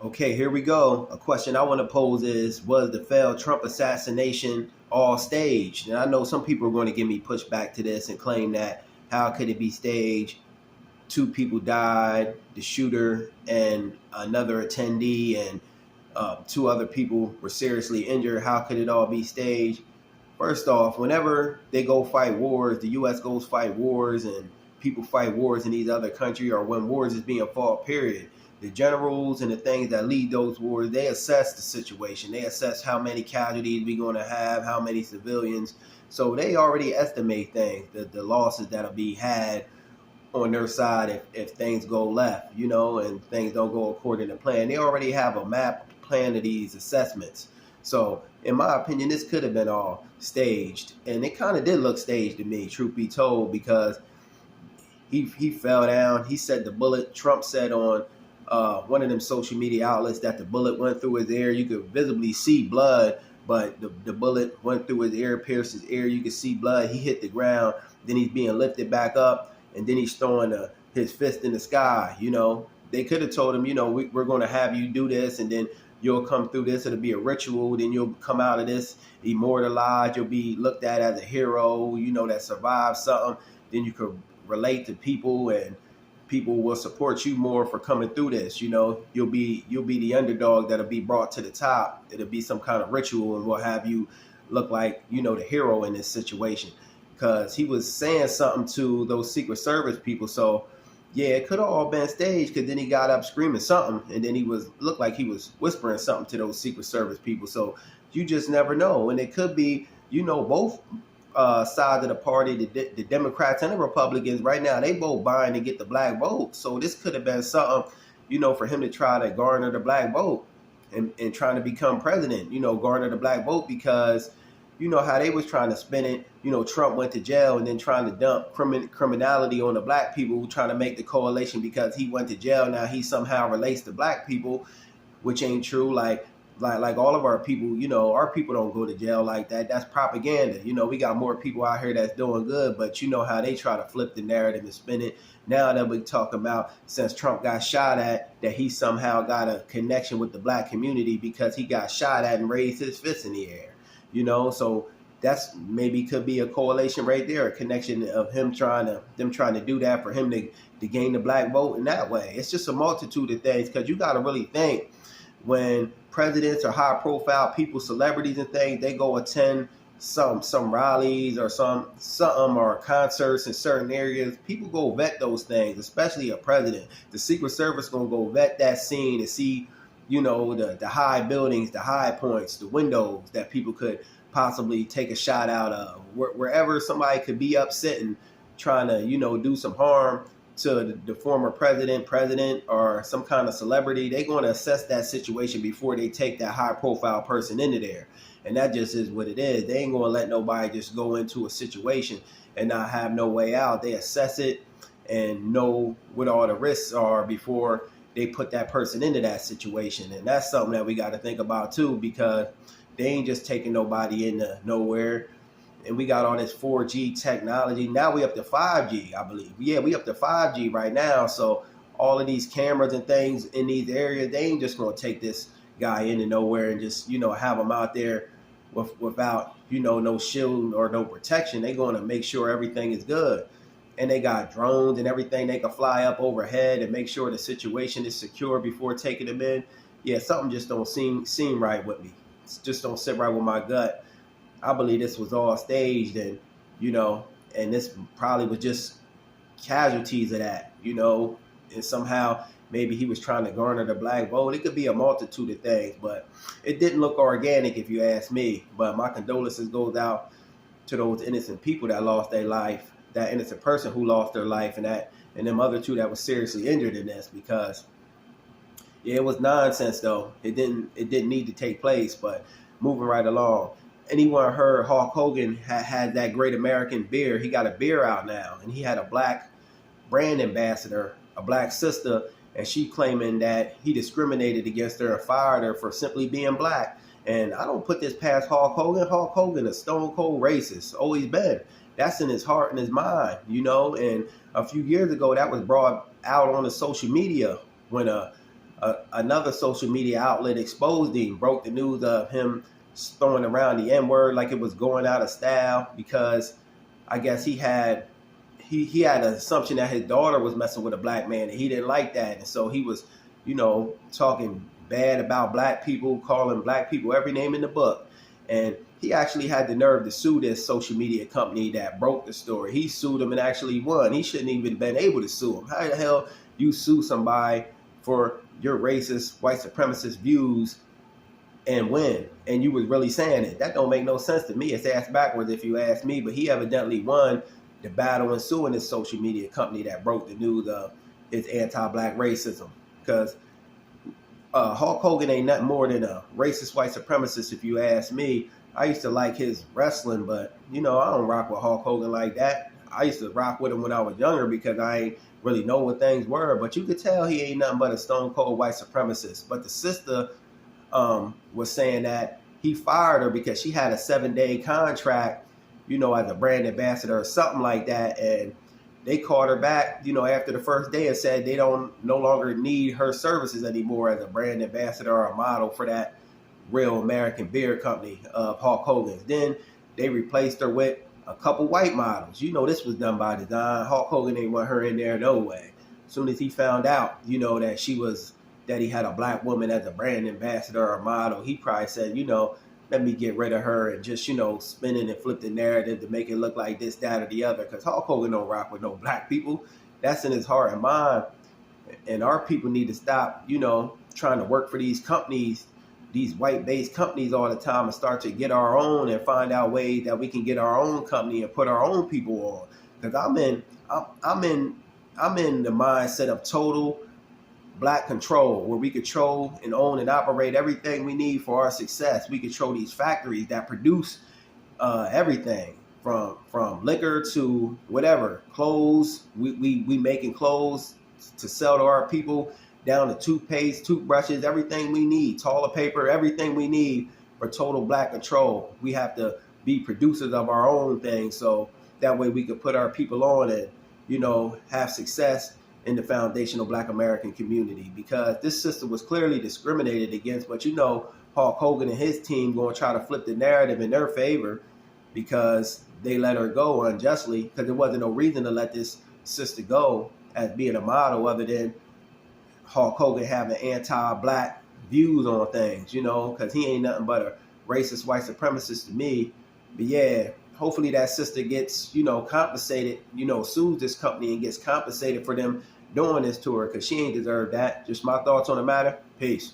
Okay, here we go. A question I want to pose is, was the failed Trump assassination all staged? And I know some people are going to give me pushback to this and claim that how could it be staged? Two people died, the shooter and another attendee, and two other people were seriously injured. How could it all be staged? First off, whenever they go fight wars, the U.S. goes fight wars, and people fight wars in these other countries, or when wars is being fought, period. The generals and the things that lead those wars, they assess the situation. They assess how many casualties we're going to have, how many civilians. So they already estimate things, the losses that'll be had on their side if things go left, and things don't go according to plan. They already have a map plan of these assessments. So in my opinion, this could have been all staged. And it kind of did look staged to me, truth be told, because he fell down. He said the bullet, Trump said on one of them social media outlets that the bullet went through his ear. You could visibly see blood, but the bullet went through his ear, pierced his ear. You could see blood. He hit the ground. Then he's being lifted back up. And then he's throwing his fist in the sky. They could have told him, we're going to have you do this, and then you'll come through this. It'll be a ritual. Then you'll come out of this immortalized. You'll be looked at as a hero, that survived something. Then you could relate to people, and people will support you more for coming through this. You'll be the underdog that'll be brought to the top. It'll be some kind of ritual, and we'll have you look like, the hero in this situation. Because he was saying something to those Secret Service people. So, yeah, it could have all been staged, because then he got up screaming something, and then looked like he was whispering something to those Secret Service people. So you just never know. And it could be, both sides of the party, the Democrats and the Republicans, right now, they both buying to get the black vote. So this could have been something, for him to try to garner the black vote and trying to become president, garner the black vote, because how they was trying to spin it. Trump went to jail and then trying to dump criminality on the black people, trying to make the coalition because he went to jail. Now he somehow relates to black people, which ain't true. Like all of our people, our people don't go to jail like that. That's propaganda. We got more people out here that's doing good, but how they try to flip the narrative and spin it. Now that we talk about, since Trump got shot at, that he somehow got a connection with the black community because he got shot at and raised his fist in the air. So that's maybe could be a correlation right there, a connection of them trying to do that for him to gain the black vote in that way. It's just a multitude of things, because you got to really think, when presidents or high profile people, celebrities and things, they go attend some rallies or something or concerts in certain areas, people go vet those things, especially a president. The Secret Service gonna go vet that scene and see the high buildings, the high points, the windows that people could possibly take a shot out of. Wherever somebody could be upset and trying to, do some harm to the former president, or some kind of celebrity, they're going to assess that situation before they take that high profile person into there. And that just is what it is. They ain't going to let nobody just go into a situation and not have no way out. They assess it and know what all the risks are before they put that person into that situation. And that's something that we got to think about too, because they ain't just taking nobody into nowhere. And we got all this 4G technology. Now we up to 5G, I believe. Yeah, we up to 5G right now. So all of these cameras and things in these areas, they ain't just going to take this guy into nowhere and just, have him out there without, no shield or no protection. They're going to make sure everything is good. And they got drones and everything. They can fly up overhead and make sure the situation is secure before taking them in. Yeah, something just don't seem right with me. It just don't sit right with my gut. I believe this was all staged, and and this probably was just casualties of that, and somehow maybe he was trying to garner the black vote. It could be a multitude of things, but it didn't look organic, if you ask me. But my condolences goes out to those innocent people that lost their life, that innocent person who lost their life, and them other two that was seriously injured in this, because it was nonsense though. It didn't need to take place. But moving right along, anyone heard Hulk Hogan had that Great American beer? He got a beer out now, and he had a black brand ambassador, a black sister, and she claiming that he discriminated against her and fired her for simply being black. And I don't put this past Hulk Hogan. Hulk Hogan is stone cold racist, always been. That's in his heart and his mind, And a few years ago, that was brought out on the social media when Another social media outlet exposed him, broke the news of him throwing around the N-word like it was going out of style, because I guess he had an assumption that his daughter was messing with a black man, and he didn't like that. And so he was, talking bad about black people, calling black people every name in the book. And he actually had the nerve to sue this social media company that broke the story. He sued them and actually won. He shouldn't even been able to sue them. How the hell you sue somebody for your racist, white supremacist views and win? And you was really saying it. That don't make no sense to me. It's ass backwards if you ask me. But he evidently won the battle in suing this social media company that broke the news of its anti-black racism. Because Hulk Hogan ain't nothing more than a racist white supremacist, if you ask me. I used to like his wrestling, but I don't rock with Hulk Hogan like that. I used to rock with him when I was younger because I ain't really know what things were. But you could tell he ain't nothing but a stone cold white supremacist. But the sister was saying that he fired her because she had a 7-day contract, as a brand ambassador or something like that. And they called her back, after the first day and said they don't no longer need her services anymore as a brand ambassador or a model for that real American beer company of Hulk Hogan's. Then they replaced her with a couple white models. This was done by design. Hulk Hogan ain't want her in there no way. As soon as he found out, that he had a black woman as a brand ambassador or model, he probably said, let me get rid of her and just, spinning and flip the narrative to make it look like this, that, or the other. Because Hulk Hogan don't rock with no black people. That's in his heart and mind. And our people need to stop, trying to work for these companies, these white-based companies all the time, and start to get our own and find out ways that we can get our own company and put our own people on. Because I'm in the mindset of total black control, where we control and own and operate everything we need for our success. We control these factories that produce everything from liquor to whatever, clothes. We making clothes to sell to our people, down to toothpaste, toothbrushes, everything we need, toilet paper, everything we need for total black control. We have to be producers of our own things, so that way we can put our people on and have success in the foundational black American community. Because this sister was clearly discriminated against, but Hulk Hogan and his team going to try to flip the narrative in their favor because they let her go unjustly, because there wasn't no reason to let this sister go as being a model other than Hulk Hogan having anti-black views on things, because he ain't nothing but a racist white supremacist to me. But yeah, hopefully that sister gets, compensated, sues this company and gets compensated for them doing this to her, because she ain't deserved that. Just my thoughts on the matter. Peace.